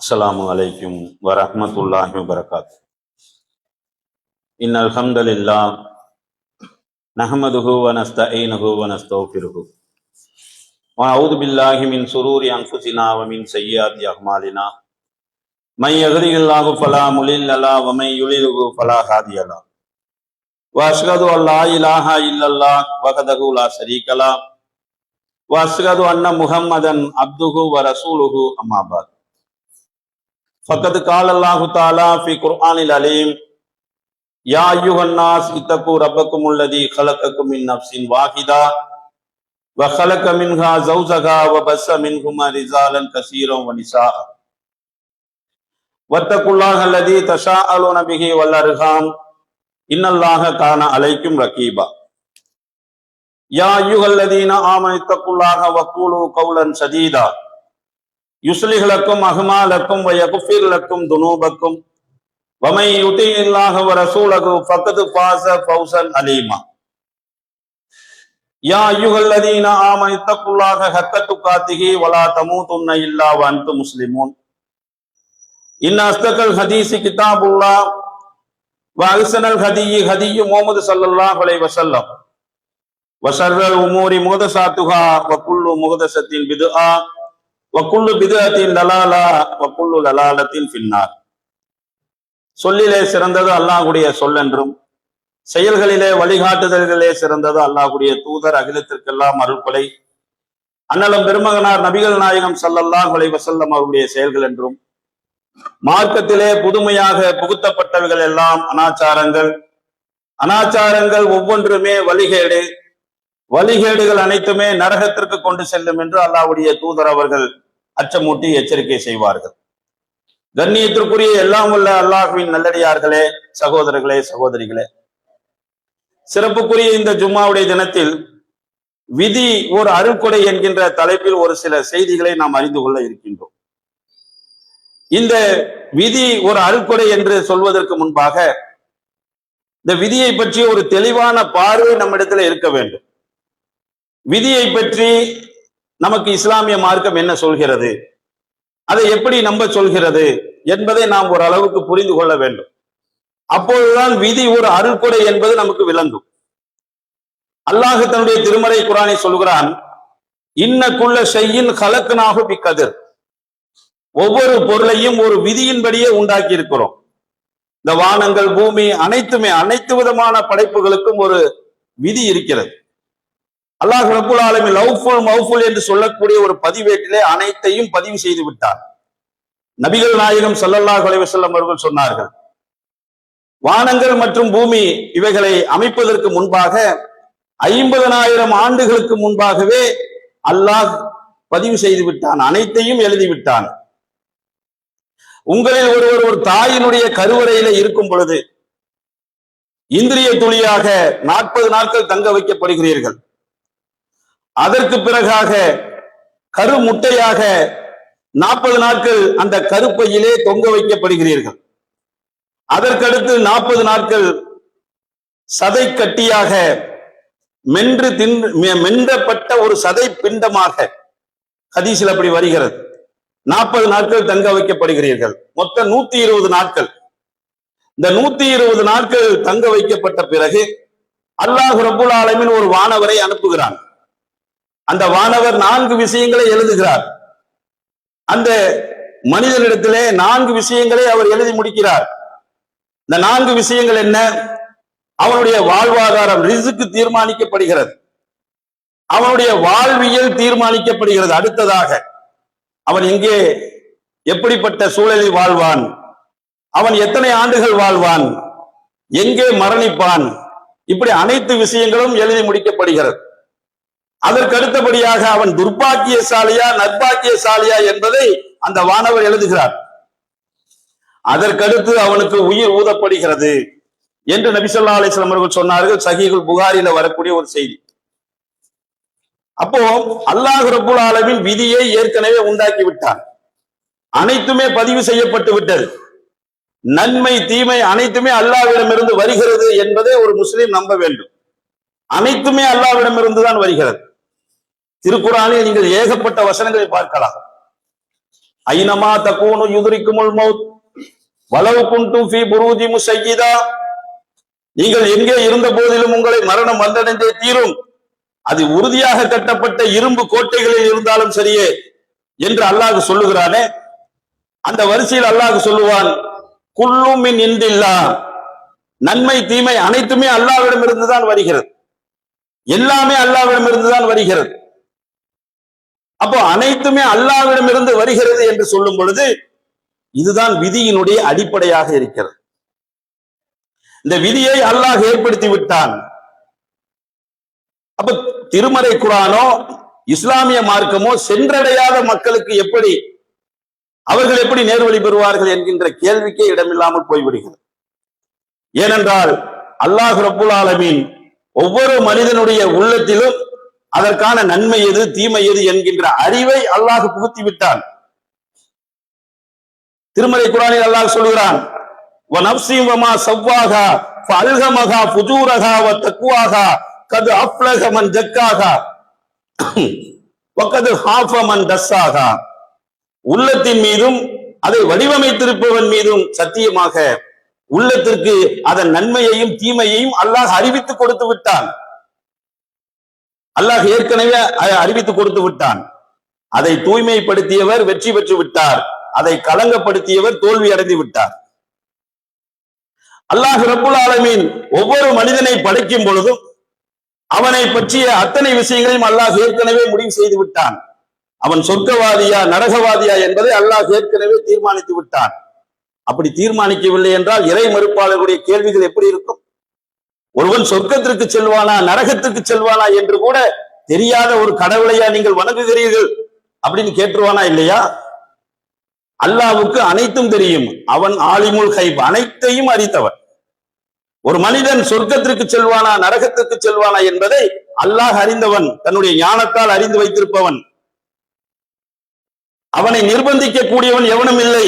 அஸ்ஸலாமு அலைக்கும் வரஹ்மத்துல்லாஹி வபரகாத்துஹு. இன்னல் ஹம்தலில்லாஹ் நஹ்மதுஹு வ நஸ்தஈனுஹு வ நஸ்தக்ஃபிருஹு வ அஊது பில்லாஹி மின் ஷுரூரி அன்ஃபுஸினா வ மின் ஸய்யிஆத்தி அஅமாலினா மை யஹ்திஹில்லாஹு ஃபலா முலில்ல லஹு வ மை யுலில்ஹு ஃபலா ஹாதிய லஹு வ அஷ்ஹது அன் லா இலாஹா இல்லல்லாஹ் வஹ்தஹு லா ஷரீக லஹு வ அஷ்ஹது அன்ன முஹம்மதன் அப்துஹு வ ரசூலுஹு அம்மா பஅத். فقد قال الله تعالى في قرآن العليم يا أيها الناس اتقوا ربكم الذي خلقكم من نفس واحدة وخلق منها زوجها وبث منهما رجالا كثيرا ونساء واتقوا الله الذي تساءلون به والأرحام إن الله كان عليكم رقيبا يا أيها الذين آمنوا اتقوا الله وقولوا قولا سديدا يصلح لكم أعمالكم ويغفر لكم ذنوبكم ومن يطع الله ورسوله فقد فاز فوزا عظيما يا أيها الذين آمنوا اتقوا الله حق تقاته ولا تموتن إلا وأنتم مسلمون إن أصدق الحديث كتاب الله وأحسن الهدي هدي محمد صلى الله عليه وسلم وشر الأمور محدثاتها وكل محدثة بدعة وكل بدعة ضلالة وكل ضلالة في النار. சொல்லிலே சிறந்தது அல்லாஹ்வுடைய சொல்லென்றும் செயல்களிலே வழிகாட்டுதல்களே சிறந்தது அல்லாஹ்வுடைய தூதர் அகிலத்திற்கெல்லாம் அருள்படை அண்ணலம் பெருமகனார் நபிகள் நாயகம் ஸல்லல்லாஹு அலைஹி வஸல்லம் அவருடைய செயல்கள் என்றும் மார்க்கத்திலே புதுமையாக புகுத்தப்பட்டவைகள் எல்லாம் அனாச்சாரங்கள் ஒவ்வொன்றுமே வழிகேடுகள் அனைத்துமே நரகத்திற்கு கொண்டு செல்லும் என்று அல்லாஹ்வுடைய தூதர் அவர்கள் அச்சமூட்டி எச்சரிக்கை செய்வார்கள். கண்ணியத்திற்குரிய எல்லாம் உள்ள அல்லாஹ்வின் நல்லடியார்களே, சகோதரர்களே, சகோதரிகளே, சிறப்புக்குரிய இந்த ஜும்மாவுடைய தினத்தில் விதி ஒரு அருள்கொடை என்கின்ற தலைப்பில் ஒரு சில செய்திகளை நாம் அறிந்து கொள்ள இருக்கின்றோம். இந்த விதி ஒரு அருள்கொடை என்று சொல்வதற்கு முன்பாக இந்த விதியை பற்றி ஒரு தெளிவான பார்வை நம்மிடத்தில் இருக்க வேண்டும். விதியை பற்றி நமக்கு இஸ்லாமிய மார்க்கம் என்ன சொல்கிறது, அதை எப்படி நம்ப சொல்கிறது என்பதை நாம் ஒரு அளவுக்கு புரிந்து கொள்ள வேண்டும். அப்போதுதான் விதி ஒரு அருள்கொடை என்பது நமக்கு விளங்கும். அல்லாஹ் தன்னுடைய திருமறை குர்ஆனை சொல்கிறான், இன்னக்குள்ள ஷைஇன் கலக்னாஹு பிகதர். ஒவ்வொரு பொருளையும் ஒரு விதியின்படியே உண்டாக்கி இருக்கிறோம். இந்த வானங்கள், பூமி அனைத்துமே, அனைத்து விதமான படைப்புகளுக்கும் ஒரு விதி இருக்கிறது. அல்லாஹ் ரப்புல் ஆலமீன் லௌஃபுல் மௌஃபுல் என்று சொல்லக்கூடிய ஒரு பதிவேட்டிலே அனைத்தையும் பதிவு செய்து விட்டார். நபிகள் நாயகம் ஸல்லல்லாஹு அலைஹி வஸல்லம் அவர்கள் சொன்னார்கள், வானங்கள் மற்றும் பூமி இவைகளை அமைப்பதற்கு முன்பாக 50,000 ஆண்டுகளுக்கு முன்பாகவே அல்லாஹ் பதிவு செய்து விட்டான், அனைத்தையும் எழுதிவிட்டான். உங்களில் ஒருவர் ஒரு தாயினுடைய கருவறையில இருக்கும் பொழுது இந்திரிய துளியாக 40 நாட்கள் தங்க வைக்கப்படுகிறீர்கள். அதற்கு பிறகாக கரு முட்டையாக 40 நாட்கள் அந்த கருப்பையிலே தொங்க வைக்கப்படுகிறீர்கள். அதற்கடுத்து 40 நாட்கள் சதை கட்டியாக மென்றப்பட்ட ஒரு சதை பிண்டமாக ஹதீஸில் அப்படி வருகிறது. 40 நாட்கள் தங்க வைக்கப்படுகிறீர்கள். மொத்தம் 120 நாட்கள். இந்த 120 நாட்கள் தங்க வைக்கப்பட்ட பிறகு அல்லாஹ் ரப்புல் ஆலமீன் ஒரு வானவரை அனுப்புகிறான். அந்த வானவர் 4 விஷயங்களை எழுதுகிறார். அந்த மனிதனிடத்திலே 4 விஷயங்களை அவர் எழுதி முடிக்கிறார். இந்த 4 விஷயங்கள் என்ன? அவனுடைய வாழ்வாதாரம், ரிஸ்க் தீர்மானிக்கப்படுகிறது. அவனுடைய வாழ்வியல் தீர்மானிக்கப்படுகிறது. அடுத்ததாக அவன் எங்கே எப்படிப்பட்ட சூழலில் வாழ்வான், அவன் எத்தனை ஆண்டுகள் வாழ்வான், எங்கே மரணிப்பான், இப்படி அனைத்து விஷயங்களும் எழுதி முடிக்கப்படுகிறது. அதற்கு அடுத்தபடியாக அவன் துர்பாக்கியசாலியா நற்பாக்கியசாலியா என்பதை அந்த வானவர் எழுதுகிறார். அதற்கடுத்து அவனுக்கு உயிர் ஊதப்படுகிறது என்று நபி ஸல்லல்லாஹு அலைஹி வஸல்லம் அவர்கள் சொன்னார்கள். சஹீஹுல் புகாரில வரக்கூடிய ஒரு செய்தி. அப்போ அல்லாஹ் ரப்புல் ஆலமீன் விதியை ஏற்கனவே உண்டாக்கி விட்டான். அனைத்துமே பதிவு செய்யப்பட்டு விட்டது. நன்மை தீமை அனைத்துமே அல்லாஹ்விடமிருந்து வருகிறது என்பதை ஒரு முஸ்லிம் நம்ப வேண்டும். அனைத்துமே அல்லாஹ்விடமிருந்து தான் வருகிறது. திருக்குர்ஆனில் நீங்கள் ஏகப்பட்ட வசனங்களை பார்க்கலாம். ஐனமா தகூனு யுத்ரிக்குமுல் மௌத் வலவ் குன்தும் ஃபீ புரூஜி முஸய்யிதா, நீங்கள் எங்கே இருந்த போதிலும் உங்களை மரணம் வந்தடைந்தே தீரும், அது உறுதியாக கட்டப்பட்ட இரும்பு கோட்டைகளில் இருந்தாலும் சரியே என்று அல்லாஹ் சொல்லுகிறானே. அந்த வரிசையில் அல்லாஹ் சொல்லுவான், குல்லு மின் இன்டில்லாஹ், நன்மை தீமை அனைத்துமே அல்லாஹ்விடம் இருந்துதான் வருகிறது. எல்லாமே அல்லாஹ்விடம் இருந்துதான் வருகிறது. அப்போ அனைத்துமே அல்லாஹ்விடம் இருந்து வருகிறது என்று சொல்லும் பொழுது இதுதான் விதியினுடைய அடிப்படையாக இருக்கிறது. இந்த விதியை அல்லாஹ் ஏற்படுத்தி விட்டான். அப்ப திருமறை குர்ஆனோ இஸ்லாமிய மார்க்கமோ சென்றடையாத மக்களுக்கு எப்படி அவர்கள் எப்படி நேர்வழி பெறுவார்கள் என்கின்ற கேள்விக்கே இடமில்லாமல் போய்விடுகிறது. ஏனென்றால் அல்லாஹ் ரப்புல் ஆலமீன் ஒவ்வொரு மனிதனுடைய உள்ளத்திலும் அதற்கான நன்மை எது தீமை எது என்கின்ற அறிவை அல்லாஹ் புகுத்தி விட்டான். திருமறை குர்ஆனில் அல்லாஹ் சொல்கிறான், வநஃப்ஸின் வமா ஸவ்வாஹா ஃபஅல்ஹமஹா ஃபுஜூரஹா வதக்வாஹா கத் அஃப்லஹ மன் ஜக்காஹா வகத் ஹாஃப மன் தஸ்ஸாஹா. உள்ளத்தின் மீதும் அதை வடிவமைத்திருப்பவன் மீதும் சத்தியமாக உள்ளத்திற்கு அதன் நன்மையையும் தீமையையும் அல்லாஹ் அறிவித்து கொடுத்து விட்டான். அல்லாஹ் ஏற்கனவே அறிவித்து கொடுத்து விட்டான். அதை தூய்மைப்படுத்தியவர் வெற்றி பெற்று விட்டார், அதை களங்கப்படுத்தியவர் தோல்வி அடைந்து விட்டார். அல்லாஹ் ரப்புல் ஆலமீன் ஒவ்வொரு மனிதனை படைக்கும் பொழுதும் அவனை பற்றிய அத்தனை விஷயங்களையும் அல்லாஹ் ஏற்கனவே முடிவு செய்து விட்டான். அவன் சொர்க்கவாதியா நரகவாதியா என்பதை அல்லாஹ் ஏற்கனவே தீர்மானித்து விட்டான். அப்படி தீர்மானிக்கவில்லை என்றால் இறை மறுப்பாளர்களுடைய கேள்விகள் எப்படி இருக்கும்? ஒருவன் சொர்க்கத்திற்கு செல்வானா நரகத்திற்கு செல்வானா என்று கூட தெரியாத ஒரு கடவுளையா நீங்கள் வணங்குகிறீர்கள் அப்படின்னு கேட்டுருவானா இல்லையா? அல்லாஹ்வுக்கு அனைத்தும் தெரியும். அவன் ஆலிமுல் கைப், அனைத்தையும் அறிந்தவன். ஒரு மனிதன் சொர்க்கத்திற்கு செல்வானா நரகத்திற்கு செல்வானா என்பதை அல்லாஹ் அறிந்தவன், தன்னுடைய ஞானத்தால் அறிந்து வைத்திருப்பவன். அவனை நிர்பந்திக்க கூடியவன் எவனும் இல்லை.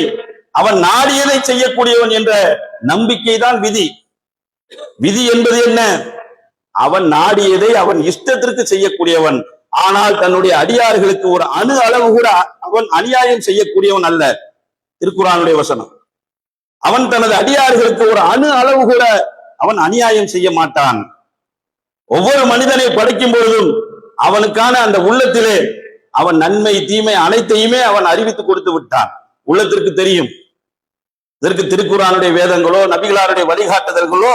அவன் நாடியதை செய்யக்கூடியவன் என்ற நம்பிக்கை தான் விதி. விதி என்பது என்ன? அவன் நாடியதை அவன் இஷ்டத்திற்கு செய்யக்கூடியவன். ஆனால் தன்னுடைய அடியார்களுக்கு ஒரு அணு அளவு கூட அவன் அநியாயம் செய்யக்கூடியவன் அல்ல. திருக்குர்ஆனுடைய வசனம். அவன் தனது அடியார்களுக்கு ஒரு அணு அளவு கூட அவன் அநியாயம் செய்ய மாட்டான். ஒவ்வொரு மனிதனை படைக்கும் பொழுதும் அவனுக்கான அந்த உள்ளத்திலே அவன் நன்மை தீமை அனைத்தையுமே அவன் அறிவித்து கொடுத்து விட்டான். உள்ளத்திற்கு தெரியும். இதற்கு திருக்குர்ஆனுடைய வேதங்களோ நபிகளாருடைய வழிகாட்டுதல்களோ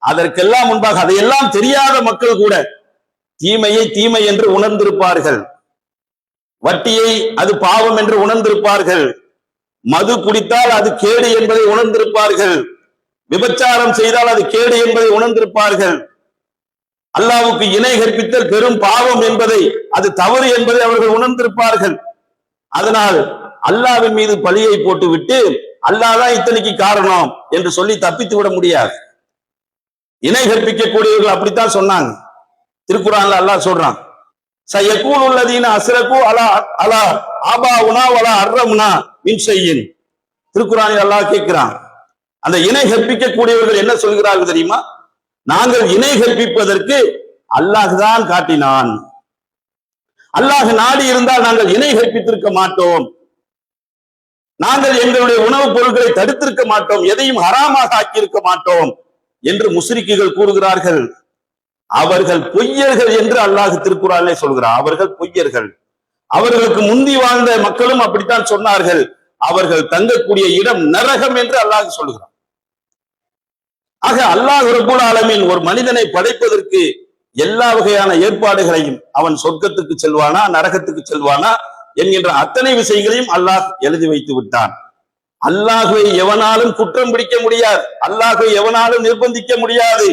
அதற்கெல்லாம் முன்பாக அதையெல்லாம் தெரியாத மக்கள் கூட தீமையை தீமை என்று உணர்ந்திருப்பார்கள். வட்டியை அது பாவம் என்று உணர்ந்திருப்பார்கள். மது குடித்தால் அது கேடு என்பதை உணர்ந்திருப்பார்கள். விபச்சாரம் செய்தால் அது கேடு என்பதை உணர்ந்திருப்பார்கள். அல்லாஹ்வுக்கு இணை கற்பித்தல் பெரும் பாவம் என்பதை, அது தவறு என்பதை அவர்கள் உணர்ந்திருப்பார்கள். அதனால் அல்லாஹ்வின் மீது பழியை போட்டுவிட்டு அல்லாஹ் தான் இத்தனைக்கு காரணம் என்று சொல்லி தப்பித்து விட முடியாது. இணை கற்பிக்கக்கூடியவர்கள் அப்படித்தான் சொன்னாங்க. திருக்குறான்ல அல்லாஹ் சொல்றான், சயக்கூல் உள்ளதீன அஸ்ரகு அலா அலா ஆபாவுனா வலா அர்ரமுனா மின் ஷையின். திருக்குறானில் அல்லாஹ் கேட்கிறான், அந்த இணை கற்பிக்கக்கூடியவர்கள் என்ன சொல்கிறார்கள் தெரியுமா? நாங்கள் இணை கற்பிப்பதற்கு அல்லாஹ் தான் காட்டினான், அல்லாஹ் நாடி இருந்தால் நாங்கள் இணை கற்பித்திருக்க மாட்டோம், நாங்கள் எங்களுடைய உணவுப் பொருட்களை தடுத்திருக்க மாட்டோம், எதையும் ஹராமாக ஆக்கியிருக்க மாட்டோம் என்று முஸ்ரிக்குகள் கூறுகிறார்கள். அவர்கள் பொய்யர்கள் என்று அல்லாஹ் திருக்குறானிலே சொல்கிறார். அவர்கள் பொய்யர்கள். அவர்களுக்கு முந்தி வாழ்ந்த மக்களும் அப்படித்தான் சொன்னார்கள். அவர்கள் தங்கக்கூடிய இடம் நரகம் என்று அல்லாஹ் சொல்கிறார். ஆக அல்லாஹ் ரப்பல் ஆலமீன் ஒரு மனிதனை படைப்பதற்கு எல்லா வகையான ஏற்பாடுகளையும், அவன் சொர்க்கத்துக்கு செல்வானா நரகத்துக்கு செல்வானா என்கின்ற அத்தனை விஷயங்களையும் அல்லாஹ் எழுதி வைத்து விட்டான். அல்லாஹ்வை எவனாலும் குற்றம் பிடிக்க முடியாது, அல்லாஹ்வை எவனாலும் நிர்பந்திக்க முடியாது.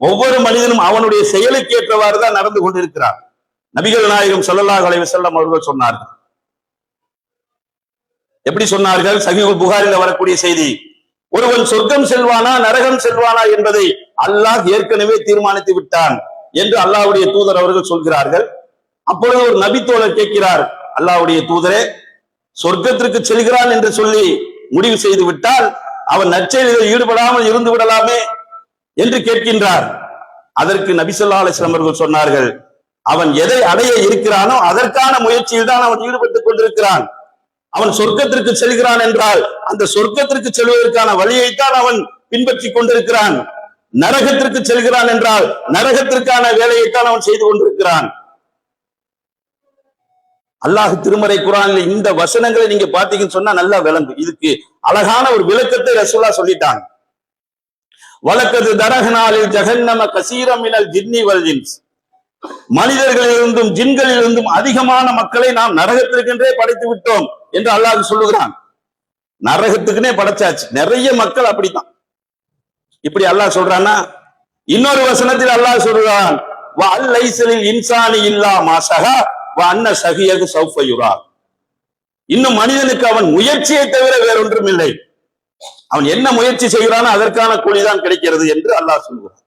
ஒவ்வொரு மனிதனும் அவனுடைய செயலுக்கு ஏற்றவாறு தான் நடந்து கொண்டிருக்கிறான். நபிகள் நாயகம் ஸல்லல்லாஹு அலைஹி வஸல்லம் அவர்கள் சொன்னார்கள். எப்படி சொன்னார்கள்? சஹீஹுல் புகாரில வரக்கூடிய செய்தி, ஒருவன் சொர்க்கம் செல்வானா நரகம் செல்வானா என்பதை அல்லாஹ் ஏற்கனவே தீர்மானித்து விட்டான் என்று அல்லாஹ்வுடைய தூதர் அவர்கள் சொல்கிறார்கள். அப்பொழுது ஒரு நபித்தோழர் கேட்கிறார், அல்லாஹ்வுடைய தூதரே, சொர்க்கத்திற்கு செல்கிறான் என்று சொல்லி முடிவு செய்து விட்டால் அவன் நற்செயலில் ஈடுபடாமல் இருந்து விடலாமே என்று கேட்கின்றார். அதற்கு நபி ஸல்லல்லாஹு அலைஹி வஸல்லம் அவர்கள் சொன்னார்கள், அவன் எதை அடைய இருக்கிறானோ அதற்கான முயற்சியில் தான் அவன் ஈடுபட்டுக் கொண்டிருக்கிறான். அவன் சொர்க்கத்திற்கு செல்கிறான் என்றால் அந்த சொர்க்கத்திற்கு செல்வதற்கான வழியைத்தான் அவன் பின்பற்றி கொண்டிருக்கிறான். நரகத்திற்கு செல்கிறான் என்றால் நரகத்திற்கான வேலையைத்தான் அவன் செய்து கொண்டிருக்கிறான். அல்லாஹ் திருமறை குர்ஆனில் இந்த வசனங்களை நீங்க பாத்தீங்கன்னு சொன்னா நல்லா விளங்கும். இதுக்கு அழகான ஒரு விளக்கத்தை ரசூலுல்லாஹ் சொல்லிட்டாங்க. வலக்கது தரஹ்னாலில் ஜஹன்னம கஸீரம் மினல் ஜின்னி வல் இன்ஸ். மனிதர்களிலிருந்தும் ஜின்களிலிருந்தும் அதிகமான மக்களை நாம் நரகத்திற்கென்றே படைத்து விட்டோம் என்று அல்லாஹ் சொல்லுகிறான். நரகத்துக்குனே படைச்சாச்சு, நிறைய மக்கள் அப்படித்தான். இப்படி அல்லாஹ் சொல்றான்னா, இன்னொரு வசனத்தில் அல்லாஹ் சொல்றான், வ அல்லைஸலில் இன்சானி இல்லா மா ஸஹா வ அன்ன ஸஹியகு ஸௌஃப யுரா. இன்னும் மனிதனுக்கு அவன் முயற்சியை தவிர வேறொன்றும் இல்லை, அவன் என்ன முயற்சி செய்கிறானோ அதற்கான கூலிதான் கிடைக்கிறது என்று அல்லாஹ் சொல்கிறான்.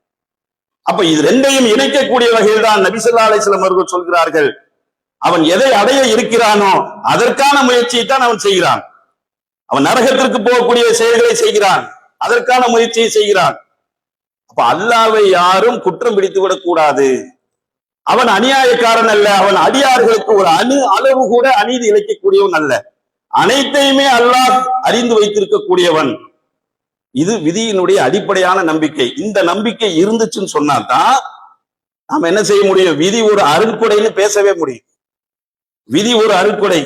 அப்ப இது ரெண்டையும் இணைக்கக்கூடிய வகையில் தான் நபி ஸல்லல்லாஹு அலைஹி வஸல்லம் அவர்கள் சொல்கிறார்கள், அவன் எதை அடைய இருக்கிறானோ அதற்கான முயற்சியை தான் அவன் செய்கிறான். அவன் நரகத்திற்கு போகக்கூடிய செயல்களை செய்கிறான், அதற்கான முயற்சியை செய்கிறான். அப்ப அல்லாஹ்வை யாரும் குற்றம் பிடித்து விடக் கூடாது. அவன் அநியாயக்காரன் அல்ல, அவன் அடியார்களுக்கு ஒரு அளவு கூட அநீதி இழைக்கக்கூடியவன் அல்ல. அனைத்தையுமே அல்லாஹ் அறிந்து வைத்திருக்கக்கூடியவன். இது விதியினுடைய அடிப்படையான நம்பிக்கை. இந்த நம்பிக்கை இருந்துச்சுன்னு சொன்னாதான் நாம என்ன செய்ய முடியும்? விதி ஒரு அருட்கொடைன்னு பேசவே முடியும். விதி ஒரு அருட்கொடை.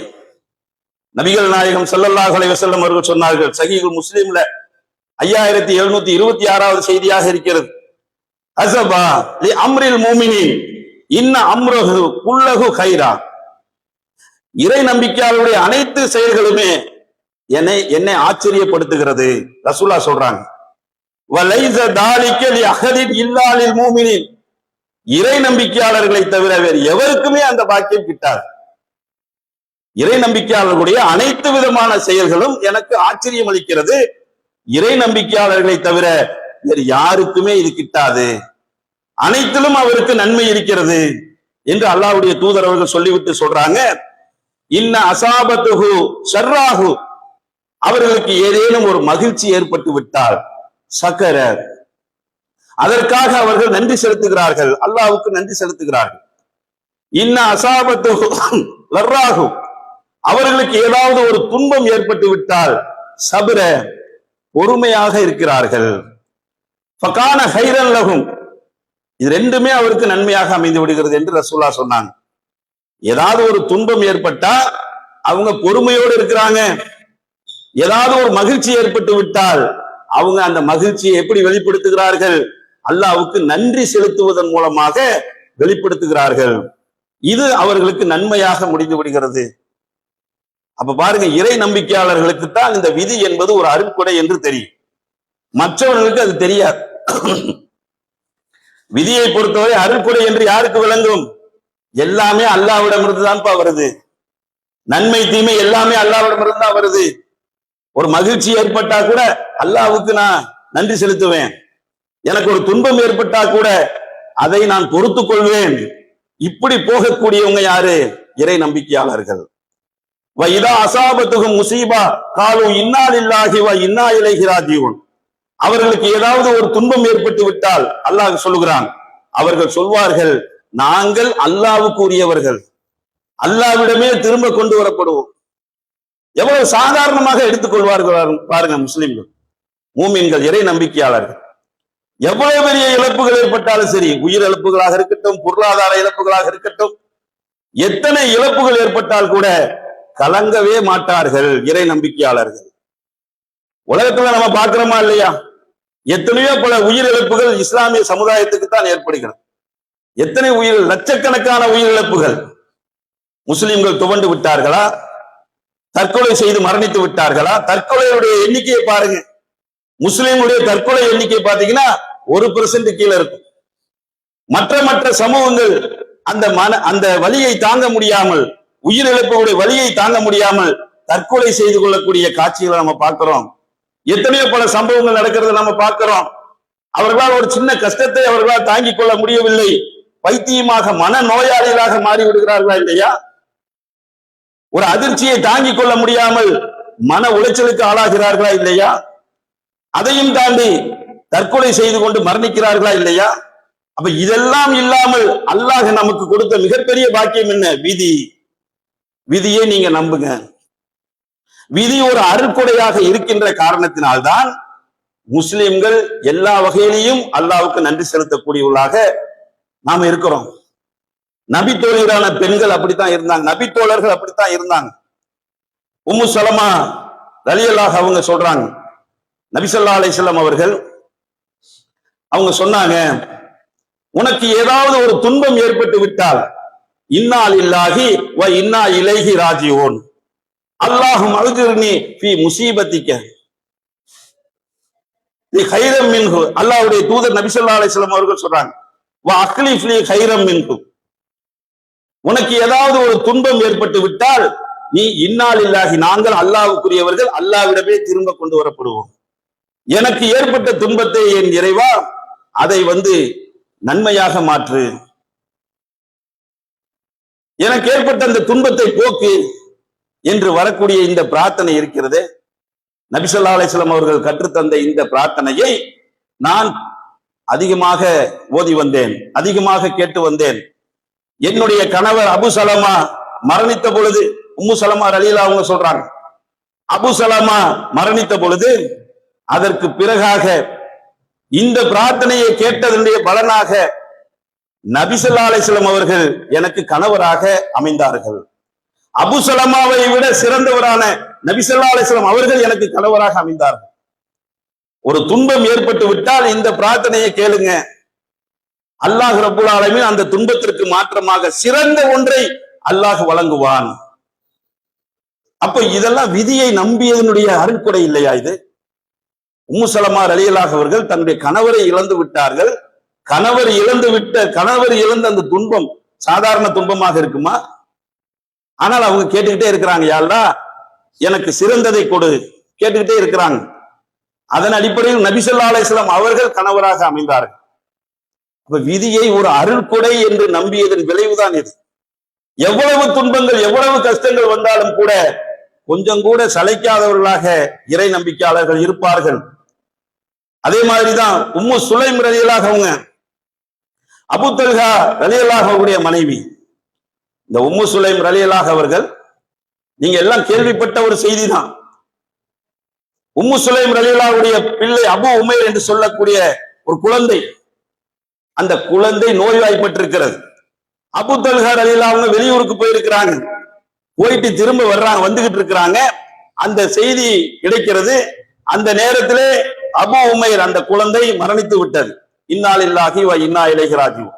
நபிகள் நாயகம் ஸல்லல்லாஹு அலைஹி வஸல்லம் அவர்கள் சொன்னார்கள், சஹீஹுல் முஸ்லிம்ல 5726வது செய்தியாக இருக்கிறது, அஸபா லி அம்ரில் முஃமினீன் இன்ன அம்ரஹு குல்லஹு கைரா. இறை நம்பிக்கையாளருடைய அனைத்து செயல்களுமே என்னை ஆச்சரியப்படுத்துகிறது ரசூலுல்லாஹ் சொல்றாங்க. வலைஸ தாலிக லி அஹதின் இல்லா லில் முஃமினீன். இறை நம்பிக்கையாளர்களை தவிர வேறு எவருக்குமே அந்த பாக்கியம் கிட்டாது. இறை நம்பிக்கையாளர்களுடைய அனைத்து விதமான செயல்களும் எனக்கு ஆச்சரியம் அளிக்கிறது, இறை நம்பிக்கையாளர்களை தவிர வேறு யாருக்குமே இது கிட்டாது, அனைத்திலும் அவருக்கு நன்மை இருக்கிறது என்று அல்லாஹ்வுடைய தூதர் அவர்கள் சொல்லிவிட்டு சொல்றாங்க, இன்ன அசாபத்துஹு ஷர்ராஹு, அவர்களுக்கு ஏதேனும் ஒரு மகிழ்ச்சி ஏற்பட்டு விட்டால் சக்கர, அதற்காக அவர்கள் நன்றி செலுத்துகிறார்கள், அல்லாஹ்வுக்கு நன்றி செலுத்துகிறார்கள். இன்ன அசாபத்துஹு லர்ராஹு, அவர்களுக்கு ஏதாவது ஒரு துன்பம் ஏற்பட்டு விட்டால் சபர, பொறுமையாக இருக்கிறார்கள். ஃபகான ஹைரன் லஹும், இது ரெண்டுமே அவருக்கு நன்மையாக அமைந்து விடுகிறது என்று ரசூலுல்லாஹ் சொன்னாங்க. ஏதாவது ஒரு துன்பம் ஏற்பட்டா அவங்க பொறுமையோடு இருக்கிறாங்க. ஏதாவது ஒரு மகிழ்ச்சி ஏற்பட்டு விட்டால் அவங்க அந்த மகிழ்ச்சியை எப்படி வெளிப்படுத்துகிறார்கள்? அல்லாஹ்வுக்கு நன்றி செலுத்துவதன் மூலமாக வெளிப்படுத்துகிறார்கள். இது அவர்களுக்கு நன்மையாக முடிந்து விடுகிறது. அப்ப பாருங்க, இறை நம்பிக்கையாளர்களுக்கு தான் இந்த விதி என்பது ஒரு அருட்கொடை என்று தெரியும், மற்றவர்களுக்கு அது தெரியாது. விதியை பொறுத்தவரை அருள்கொடை என்று யாருக்கு விளங்கும்? எல்லாமே அல்லாஹ்விடமிருந்து தான்ப்பா வருது. நன்மை தீமை எல்லாமே அல்லாஹ்விடமிருந்து தான் வருது. ஒரு மகிழ்ச்சி ஏற்பட்டா கூட அல்லாஹ்வுக்கு நான் நன்றி செலுத்துவேன். எனக்கு ஒரு துன்பம் ஏற்பட்டா கூட அதை நான் பொறுத்துக் கொள்வேன். இப்படி போகக்கூடியவங்க யாரு? இறை நம்பிக்கையாளர்கள். இதா அசாபத்துகும் முசீபா காலு இன்னா லில்லாஹி வ இன்னா இலைஹி ராஜிஊன். அவர்களுக்கு ஏதாவது ஒரு துன்பம் ஏற்பட்டு விட்டால் அல்லாஹ் சொல்லுகிறான், அவர்கள் சொல்வார்கள், நாங்கள் அல்லாஹ்வுக்கு உரியவர்கள், அல்லாஹ்விடமே திரும்ப கொண்டு வரப்படுவோம். எவ்வளவு சாதாரணமாக எடுத்துக்கொள்வார்கள் பாருங்க முஸ்லிம்கள், மூமின்கள், இறை நம்பிக்கையாளர்கள். எவ்வளவு பெரிய இழப்புகள் ஏற்பட்டாலும் சரி, உயிர் இழப்புகளாக இருக்கட்டும், பொருளாதார இழப்புகளாக இருக்கட்டும், எத்தனை இழப்புகள் ஏற்பட்டால் கூட கலங்கவே மாட்டார்கள் இறை நம்பிக்கையாளர்கள். உலகத்துல நம்ம பார்க்கிறோமா இல்லையா? எத்தனையோ பல உயிர் இழப்புகள் இஸ்லாமிய சமுதாயத்துக்கு தான் ஏற்படுகிறது. எத்தனை உயிர், லட்சக்கணக்கான உயிரிழப்புகள். முஸ்லிம்கள் துவண்டு விட்டார்களா? தற்கொலை செய்து மரணித்து விட்டார்களா? தற்கொலையுடைய எண்ணிக்கையை பாருங்க. முஸ்லிம்களுடைய தற்கொலை எண்ணிக்கை பாத்தீங்கன்னா 1% கீழே இருக்கும். மற்ற சமூகங்கள் அந்த வலியை தாங்க முடியாமல், உயிரிழப்புடைய வலியை தாங்க முடியாமல் தற்கொலை செய்து கொள்ளக்கூடிய காட்சிகளை நம்ம பார்க்கிறோம். எத்தனையோ பல சம்பவங்கள் நடக்கிறத நம்ம பார்க்கிறோம். அவர்களால் ஒரு சின்ன கஷ்டத்தை அவர்களால் தாங்கிக் கொள்ள முடியவில்லை, பைத்தியமாக மன நோயாளிகளாக மாறி விடுகிறார்களா இல்லையா? ஒரு அதிர்ச்சியை தாங்கிக் கொள்ள முடியாமல் மன உளைச்சலுக்கு ஆளாகிறார்களா இல்லையா? அதையும் தாண்டி தற்கொலை செய்து கொண்டு மரணிக்கிறார்களா இல்லையா? அப்ப இதெல்லாம் இல்லாமல் அல்லாஹ் நமக்கு கொடுத்த மிகப்பெரிய பாக்கியம் என்ன? விதி. விதியை நீங்க நம்புங்க. விதி ஒரு அருட்கொடையாக இருக்கின்ற காரணத்தினால்தான் முஸ்லிம்கள் எல்லா வகையிலையும் அல்லாஹ்வுக்கு நன்றி செலுத்தக்கூடியவர்களாக நாம இருக்கிறோம். நபித்தோழரான பெண்கள் அப்படித்தான் இருந்தாங்க, நபித்தோழர்கள் அப்படித்தான் இருந்தாங்க. உம்மு சலமா ரலியல்லாஹு அவங்க சொல்றாங்க, நபி ஸல்லல்லாஹு அலைஹி வஸல்லம் அவர்கள் அவங்க சொன்னாங்க, உனக்கு ஏதாவது ஒரு துன்பம் ஏற்பட்டு விட்டால் இன்னா லில்லாஹி வ இன்னா இலைஹி ராஜிஊன், அல்லாஹும் அஜ்ர்னி ஃபீ முஸீபத்திக நீ கைரம் மின்ஹு. அல்லாஹ்வுடைய தூதர் நபி ஸல்லல்லாஹு அலைஹி வஸல்லம் அவர்கள் சொல்றாங்க, வ அக்லிஃப் லீ கைரம் மின்ஹு, உனக்கு ஏதாவது ஒரு துன்பம் ஏற்பட்டு விட்டால் நீ இன்னா லில்லாஹி, நாங்கள் அல்லாஹ்வுக்குரியவர்கள், அல்லாஹ்விடமே திரும்ப கொண்டு வரப்படுவோம். எனக்கு ஏற்பட்ட துன்பத்தை என் இறைவா அதை நன்மையாக மாற்று, எனக்கு ஏற்பட்ட அந்த துன்பத்தை போக்கு என்று வரக்கூடிய இந்த பிரார்த்தனை இருக்கிறது. நபி ஸல்லல்லாஹு அலைஹி வஸல்லம் அவர்கள் கற்றுத்தந்த இந்த பிரார்த்தனையை நான் அதிகமாக ஓதி வந்தேன், அதிகமாக கேட்டு வந்தேன். என்னுடைய கணவர் அபு சலமா மரணித்த பொழுது, உம்மு சலமா ரலியல்லாஹு அவங்க சொல்றாங்க, அபு சலமா மரணித்த பொழுது அதற்கு பிறகாக இந்த பிரார்த்தனையை கேட்டதனுடைய பலனாக நபி ஸல்லல்லாஹு அலைஹி வஸல்லம் அவர்கள் எனக்கு கணவராக அமைந்தார்கள். அபு சலமாவை விட சிறந்தவரான நபி ஸல்லல்லாஹு அலைஹி வஸல்லம் அவர்கள் எனக்கு கணவராக அமைந்தார்கள். ஒரு துன்பம் ஏற்பட்டு விட்டால் இந்த பிரார்த்தனையை கேளுங்க, அல்லாஹ் ரப்புல் ஆலமீன் அந்த துன்பத்திற்கு மாற்றமாக சிறந்த ஒன்றை அல்லாஹ் வழங்குவான். அப்ப இதெல்லாம் விதியை நம்பியதனுடைய அருட்கொடை இல்லையா இது? உம்மு சலமா ரலியல்லாஹு அவர்கள் தன்னுடைய கணவரை இழந்து விட்டார்கள். கணவர் இழந்த அந்த துன்பம் சாதாரண துன்பமாக இருக்குமா? ஆனால் அவங்க கேட்டுக்கிட்டே இருக்கிறாங்க, யா அல்லாஹ் எனக்கு சிறந்ததை கொடு, கேட்டுக்கிட்டே இருக்கிறாங்க. அதன் அடிப்படையில் நபி ஸல்லல்லாஹு அலைஹி வஸல்லம் அவர்கள் கணவராக அமைந்தார்கள். அப்ப விதியை ஒரு அருள்கொடை என்று நம்பியதன் விளைவுதான் இது. எவ்வளவு துன்பங்கள், எவ்வளவு கஷ்டங்கள் வந்தாலும் கூட கொஞ்சம் கூட சளைக்காதவர்களாக இறை நம்பிக்கையாளர்கள் இருப்பார்கள். அதே மாதிரிதான் உம்மு சுலைம் ரலியல்லாஹு அவங்க, அபூ தல்ஹா ரலியல்லாஹு அவருடைய மனைவி. இந்த உம்மு சுலைம் ரலியல்லாஹு அவர்கள் நீங்க எல்லாம் கேள்விப்பட்ட ஒரு செய்தி தான். உம்மு சுலைம் ரலியல்லாஹுடைய பிள்ளை அபு உமைர் என்று சொல்லக்கூடிய ஒரு குழந்தை, அந்த குழந்தை நோய்வாய்ப்பட்டிருக்கிறது. அபூ தல்ஹா ரலியல்லாஹு அவங்க வெளியூருக்கு போயிருக்கிறாங்க, போயிட்டு திரும்ப வர்றாங்க, வந்துகிட்டு இருக்கிறாங்க. அந்த செய்தி கிடைக்கிறது. அந்த நேரத்திலே அபு உமைர் அந்த குழந்தை மரணித்து விட்டது. இன்னா லில்லாஹி வ இன்னா இலைஹி ராஜிஊன்.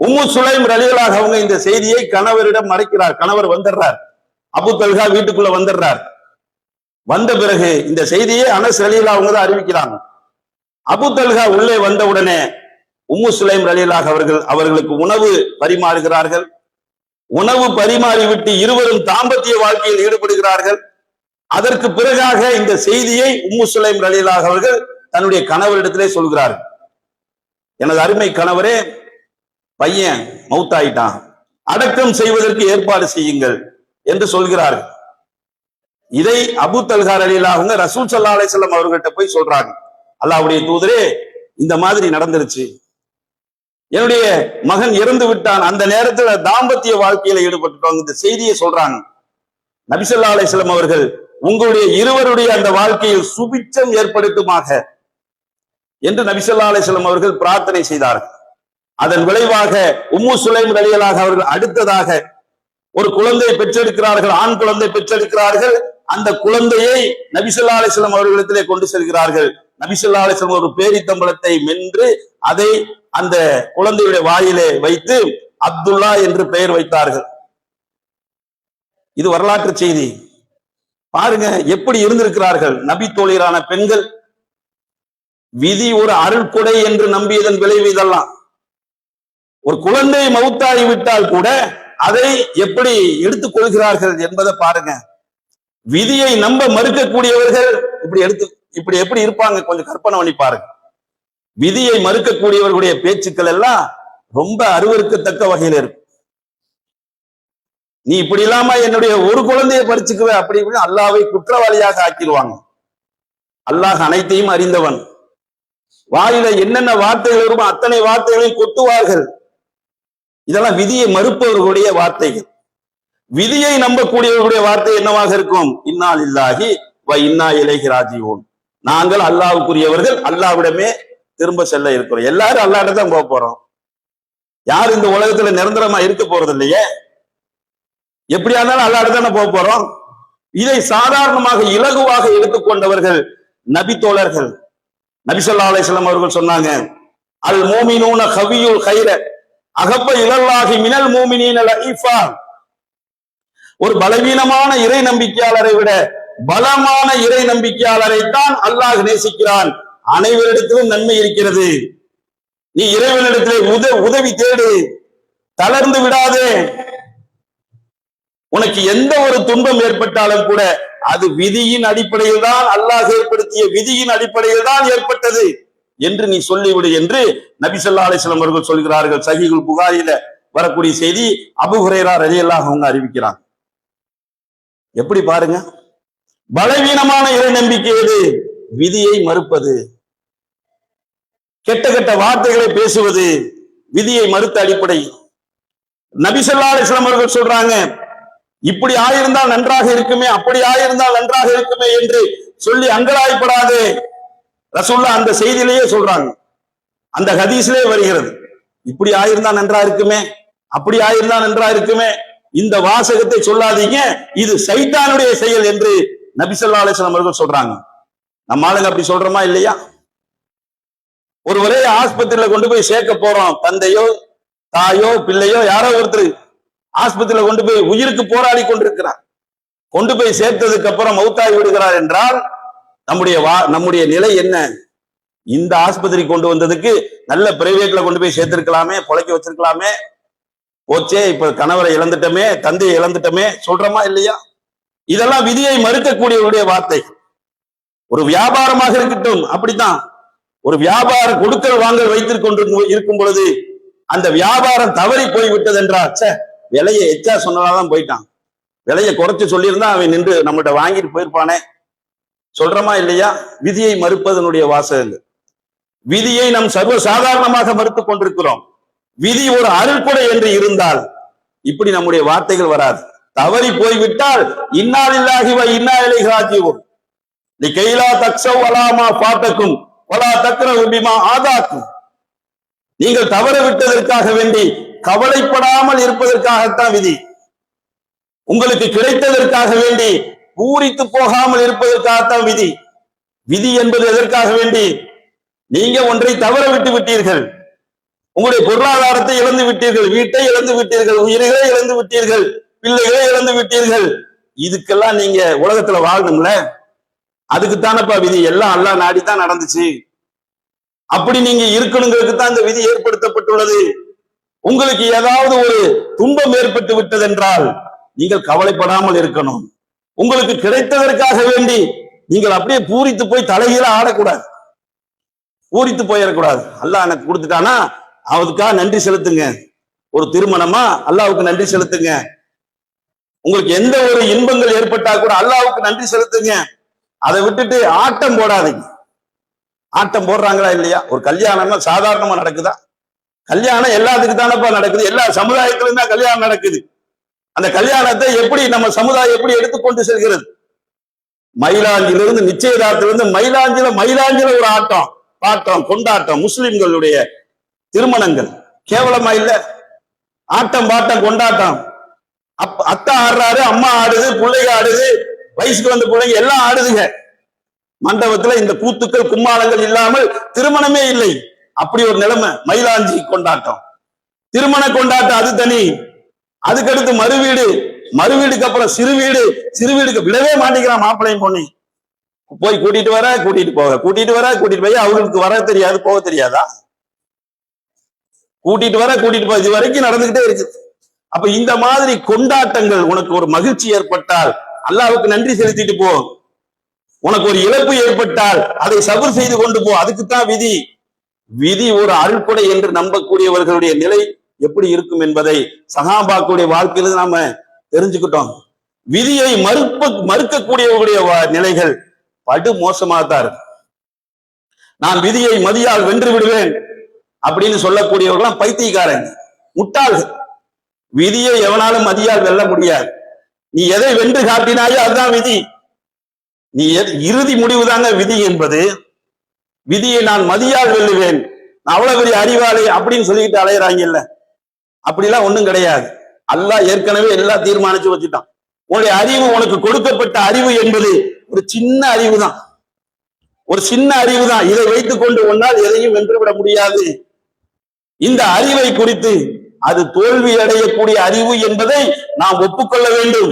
உம்மு சுலைம் ரலியல்லாஹு அவங்க இந்த செய்தியை கணவரிடம் மறைக்கிறார். கணவர் வந்துடுறார், அபூ தல்ஹா வீட்டுக்குள்ள வந்துடுறார். வந்த பிறகு இந்த செய்தியை அனஸ் ரலியல்லாஹு அவங்க தான் அறிவிக்கிறாங்க. அபூ தல்ஹா உள்ளே வந்த உடனே உம்மு சுலைம் ரலியல்லாஹு அவர்களுக்கு உணவு பரிமாறுகிறார்கள். உணவு பரிமாறிவிட்டு இருவரும் தாம்பத்திய வாழ்க்கையில் ஈடுபடுகிறார்கள். அதற்கு பிறகாக இந்த செய்தியை உம்மு சுலைம் ரலியல்லாஹு அவர்கள் தன்னுடைய கணவரிடத்திலே சொல்கிறார்கள். எனது அருமை கணவரே, பையன் மௌத்தாயிட்டான், அடக்கம் செய்வதற்கு ஏற்பாடு செய்யுங்கள் என்று சொல்கிறார்கள். இதை அபூ தல்ஹா ரலியல்லாஹு அன்ஹு ரசூல் ஸல்லல்லாஹு அலைஹி வஸல்லம் அவர்கிட்ட போய் சொல்றாங்க. அல்லாஹ்வுடைய தூதரே, இந்த மாதிரி நடந்துருச்சு, என்னுடைய மகன் இறந்து விட்டான், அந்த நேரத்துல தாம்பத்திய வாழ்க்கையில ஈடுபட்டுட்டோம், இந்த செய்தியை சொல்றாங்க. நபி ஸல்லல்லாஹு அலைஹி வஸல்லம் அவர்கள் உங்களுடைய இருவருடைய அந்த வாழ்க்கையில் சுபிட்சம் ஏற்படுத்துமாக என்று நபி ஸல்லல்லாஹு அலைஹி வஸல்லம் அவர்கள் பிரார்த்தனை செய்தார்கள். அதன் விளைவாக உம்மு சுலைம் ரலியல்லாஹு அவர்கள் அடுத்ததாக ஒரு குழந்தை பெற்றெடுக்கிறார்கள், ஆண் குழந்தை பெற்றெடுக்கிறார்கள். அந்த குழந்தையை நபி ஸல்லல்லாஹு அலைஹி வஸல்லம் அவர்களிடத்திலே கொண்டு செல்கிறார்கள். நபி ஸல்லல்லாஹு அலைஹி வஸல்லம் ஒரு பேரித்தம்பளத்தை மென்று அதை அந்த குழந்தையுடைய வாயிலே வைத்து அப்துல்லா என்று பெயர் வைத்தார்கள். இது வரலாற்று செய்தி. பாருங்க எப்படி இருந்திருக்கிறார்கள் நபி தோழியரான பெண்கள். விதி ஒரு அருள்கொடை என்று நம்பியதன் விளைவு இதெல்லாம். ஒரு குழந்தை மௌத்தாகி விட்டால் கூட அதை எப்படி எடுத்துக் கொள்கிறார்கள் என்பதை பாருங்க. விதியை நம்ப மறுக்கக்கூடியவர்கள் இப்படி எப்படி இருப்பாங்க, கொஞ்சம் கற்பனை பண்ணி பாருங்க. விதியை மறுக்கக்கூடியவர்களுடைய பேச்சுக்கள் எல்லாம் ரொம்ப அருவருக்கத்தக்க வகையில் இருக்கும். நீ இப்படி இல்லாம என்னுடைய ஒரு குழந்தையை பறிச்சுக்குவ அப்படி இப்படி அல்லாஹ்வை குற்றவாளியாக ஆக்கிடுவாங்க. அல்லாஹ் அனைத்தையும் அறிந்தவன். வாயில என்னென்ன வார்த்தைகள் வருமோ அத்தனை வார்த்தைகளையும் கொட்டுவார்கள். இதெல்லாம் விதியை மறுப்பவர்களுடைய வார்த்தைகள். விதியை நம்பக்கூடியவர்களுடைய வார்த்தை என்னவாக இருக்கும்? இன்னா லில்லாஹி வ இன்னா இலைஹி ராஜிஊன். நாங்கள் அல்லாஹ்வுக்குரியவர்கள், அல்லாஹ்விடமே திரும்ப செல்ல இருக்கிறோம். எல்லாரும் அல்லாஹ்ட்ட தான் போக போறோம். யார் இந்த உலகத்துல நிரந்தரமா இருக்க போறது இல்லையே. எப்படியா இருந்தாலும் அல்லாஹ்ட்ட தானே போக போறோம். இதை சாதாரணமாக இலகுவாக எடுத்துக்கொண்டவர்கள் நபி தோழர்கள். நபி ஸல்லல்லாஹு அலைஹி வஸல்லம் அவர்கள் சொன்னாங்க, அல் மூமினூன கவியுல் கைர அகப்ப இலல்லாஹி மினல் மூமினீன லஈஃபா. ஒரு பலவீனமான இறை நம்பிக்கையாளரை விட பலமான இறை நம்பிக்கையாளரை தான் அல்லாஹ் நேசிக்கிறான். அனைவரிடத்திலும் நன்மை இருக்கிறது. நீ இறைவனிடத்திலே உதவி தேடு, தளர்ந்து விடாதே. உனக்கு எந்த ஒரு துன்பம் ஏற்பட்டாலும் கூட அது விதியின் அடிப்படையில் தான், அல்லாஹ் ஏற்படுத்திய விதியின் அடிப்படையில் தான் ஏற்பட்டது என்று நீ சொல்லிவிடு என்று நபி ஸல்லல்லாஹு அலைஹி வஸல்லம் அவர்கள் சொல்கிறார்கள். சஹீஹுல் புகாரியில வரக்கூடிய செய்தி அபூ ஹுரைரா ரலியல்லாஹு அன்ஹு அறிவிக்கிறாங்க. எப்படி பாருங்க, பலவீனமான இறை நம்பிக்கை எது? விதியை மறுப்பது, கெட்ட கெட்ட வார்த்தைகளை பேசுவது, விதியை மறுத்த அடிப்படை. நபி ஸல்லல்லாஹு அலைஹி வஸல்லம் அவர்கள் சொல்றாங்க, இப்படி ஆயிருந்தால் நன்றாக இருக்குமே, அப்படி ஆயிருந்தால் நன்றாக இருக்குமே என்று சொல்லி அங்கலாய்ப்படாதே. ரசூலுல்லாஹ் அந்த செய்தியிலேயே சொல்றாங்க, அந்த ஹதீஸ்லயே வருகிறது. இப்படி ஆயிருந்தா நன்றா இருக்குமே, அப்படி ஆயிருந்தா நன்றா இருக்குமே, இந்த வாசகத்தை சொல்லாதீங்க, இது சைத்தானுடைய செயல் என்று நபி ஸல்லல்லாஹு அலைஹி வஸல்லம் அவர்கள் சொல்றாங்க. நம்ம ஆளுங்க அப்படி சொல்றோமா இல்லையா? ஒருவரே ஆஸ்பத்திரியில கொண்டு போய் சேர்க்க போறோம், தந்தையோ தாயோ பிள்ளையோ யாரோ ஒருத்தர் ஆஸ்பத்திரியில கொண்டு போய் உயிருக்கு போராடி கொண்டிருக்கிறார். கொண்டு போய் சேர்த்ததுக்கு அப்புறம் மௌத்தாகி விடுகிறார் என்றால் நம்முடைய நிலை என்ன? இந்த ஆஸ்பத்திரி கொண்டு வந்ததுக்கு நல்ல பிரைவேட்ல கொண்டு போய் சேர்த்திருக்கலாமே, பொழைக்க வச்சிருக்கலாமே, போச்சே இப்ப கணவரை இழந்துட்டோமே, தந்தையை இழந்துட்டோமே சொல்றோமா இல்லையா? இதெல்லாம் விதியை மறுக்கக்கூடியவருடைய வார்த்தை. ஒரு வியாபாரமாக இருக்கட்டும் அப்படித்தான். ஒரு வியாபார கொடுக்கல் வாங்கல் வைத்துக் கொண்டு இருக்கும் பொழுது அந்த வியாபாரம் தவறி போய் விட்டது என்றால், விலையை எச்சா சொன்னதான் போயிட்டான், விலையை குறைச்சு சொல்லியிருந்தா அவன் நின்று நம்மகிட்ட வாங்கிட்டு போயிருப்பானே சொல்றோமா இல்லையா? விதியை மறுப்பதனுடைய வாசகங்கள். விதியை நாம் சர்வ சாதாரணமாக மறுத்துக் கொண்டிருக்கிறோம். விதி ஒரு அருள்கொடை என்று இருந்தால் இப்படி நம்முடைய வார்த்தைகள் வராது. தவறி போய்விட்டால் இன்னா லில்லாஹி வ இன்னா இலைஹி ராஜிஊன். லிகைலா தக்ஸவ் அலாமா ஃபாதக்கும் வலா தக்ரஹு பிமா ஆதாக்கும். நீங்கள் தவற விட்டதற்காக வேண்டி கவலைப்படாமல் இருப்பதற்காகத்தான் விதி. உங்களுக்கு கிடைத்ததற்காக வேண்டி பூரித்து போகாமல் இருப்பதற்காகத்தான் விதி. விதி என்பது எதற்காக வேண்டி? நீங்க ஒன்றை தவற விட்டு விட்டீர்கள், உங்களுடைய பொருளாதாரத்தை இழந்து விட்டீர்கள், வீட்டை இழந்து விட்டீர்கள், உயிர்களை இழந்து விட்டீர்கள், பிள்ளைகளை இழந்து விட்டீர்கள். இதுக்கெல்லாம் நீங்க உலகத்துல வாழணும்ல, அதுக்குத்தானப்பா விதி. எல்லாம் அல்லாஹ் நாடித்தான் நடந்துச்சு. அப்படி நீங்க இருக்கணுங்கிறதுக்கு தான் இந்த விதி ஏற்படுத்தப்பட்டுள்ளது. உங்களுக்கு ஏதாவது ஒரு துன்பம் ஏற்பட்டு விட்டதென்றால் நீங்கள் கவலைப்படாமல் இருக்கணும். உங்களுக்கு கிடைத்ததற்காக வேண்டி நீங்கள் அப்படியே பூரித்து போய் தலைகீழ ஆடக்கூடாது, பூரித்து போயிடக்கூடாது. அல்லாஹ் எனக்கு கொடுத்துட்டானா அவனுக்காக நன்றி செலுத்துங்க. ஒரு திருமணமா அல்லாஹ்வுக்கு நன்றி செலுத்துங்க. உங்களுக்கு எந்த ஒரு இன்பங்கள் ஏற்பட்டா கூட அல்லாஹ்வுக்கு நன்றி செலுத்துங்க. அதை விட்டுட்டு ஆட்டம் போடாதீங்க. ஆட்டம் போடுறாங்களா இல்லையா? ஒரு கல்யாணம்னா சாதாரணமா நடக்குதா? கல்யாணம் எல்லாத்துக்கும் தானப்பா நடக்குது, எல்லா சமுதாயத்திலும் தான் கல்யாணம் நடக்குது. அந்த கல்யாணத்தை எப்படி நம்ம சமுதாயம் எப்படி எடுத்துக்கொண்டு செல்கிறது? மயிலாஞ்சிலிருந்து நிச்சயதார்த்தத்திலிருந்து மயிலாஞ்சில ஒரு ஆட்டம் பாட்டம் கொண்டாட்டம். முஸ்லிம்களுடைய திருமணங்கள் கேவலமா இல்ல? ஆட்டம் பாட்டம் கொண்டாட்டம். அத்தா ஆடுறாரு, அம்மா ஆடுது, பிள்ளைங்க ஆடுது, வயசுக்கு வந்த பிள்ளைங்க எல்லாம் ஆடுதுங்க. மண்டபத்துல இந்த கூத்துக்கள் கும்மாளங்கள் இல்லாமல் திருமணமே இல்லை. அப்படி ஒரு நிலைமை. மயிலாஞ்சி கொண்டாட்டம், திருமண கொண்டாட்டம் அது தனி. அதுக்கடுத்து மறுவீடுக்கு அப்புறம் சிறுவீடுக்கு விடவே மாட்டேங்கிறான் மாப்பிள்ளையும் பொண்ணு. போய் கூட்டிட்டு வர கூட்டிட்டு போய் அவங்களுக்கு வர தெரியாது, போக தெரியாதா? கூட்டிட்டு வர கூட்டிட்டு போய் இது வரைக்கும் நடந்துகிட்டே இருக்கு. அப்ப இந்த மாதிரி கொண்டாட்டங்கள், உனக்கு ஒரு மகிழ்ச்சி ஏற்பட்டால் அல்லாஹ்வுக்கு நன்றி செலுத்திட்டு போ. உனக்கு ஒரு இழப்பு ஏற்பட்டால் அதை சபர் செய்து கொண்டு போ. அதுக்குத்தான் விதி. விதி ஒரு அருள்கொடை என்று நம்பக்கூடியவர்களுடைய நிலை எப்படி இருக்கும் என்பதை சஹாபாக்களுடைய வாழ்க்கையில நாம தெரிஞ்சுக்கிட்டோம். விதியை மறுக்கக்கூடியவர்களுடைய நிலைகள் படு மோசமாகத்தான் இருக்கு. நான் விதியை மதியால் வென்று விடுவேன் அப்படின்னு சொல்லக்கூடியவர்கள் பைத்தியக்காரங்க, முட்டாள்கள். விதியை எவனாலும் மதியால் வெல்ல முடியாது. நீ எதை வென்று காட்டினாயோ அதுதான் விதி. நீ இறுதி முடிவு தாங்க விதி என்பது. விதியை நான் மதியால் வெல்லுவேன், நான் அவ்வளவு பெரிய அறிவாளி அப்படின்னு சொல்லிக்கிட்டு அலையறாங்க இல்ல, அப்படிலாம் ஒண்ணும் கிடையாது. அல்லாஹ் ஏற்கனவே எல்லாம் தீர்மானிச்சு வச்சுட்டான். உன்னுடைய அறிவு, உனக்கு கொடுக்கப்பட்ட அறிவு என்பது ஒரு சின்ன அறிவு தான், ஒரு சின்ன அறிவு தான். இதை வைத்துக் கொண்டு ஒன்றால் எதையும் வென்றுவிட முடியாது. இந்த அறிவை குறித்து அது தோல்வி அடையக்கூடிய அறிவு என்பதை நாம் ஒப்புக்கொள்ள வேண்டும்.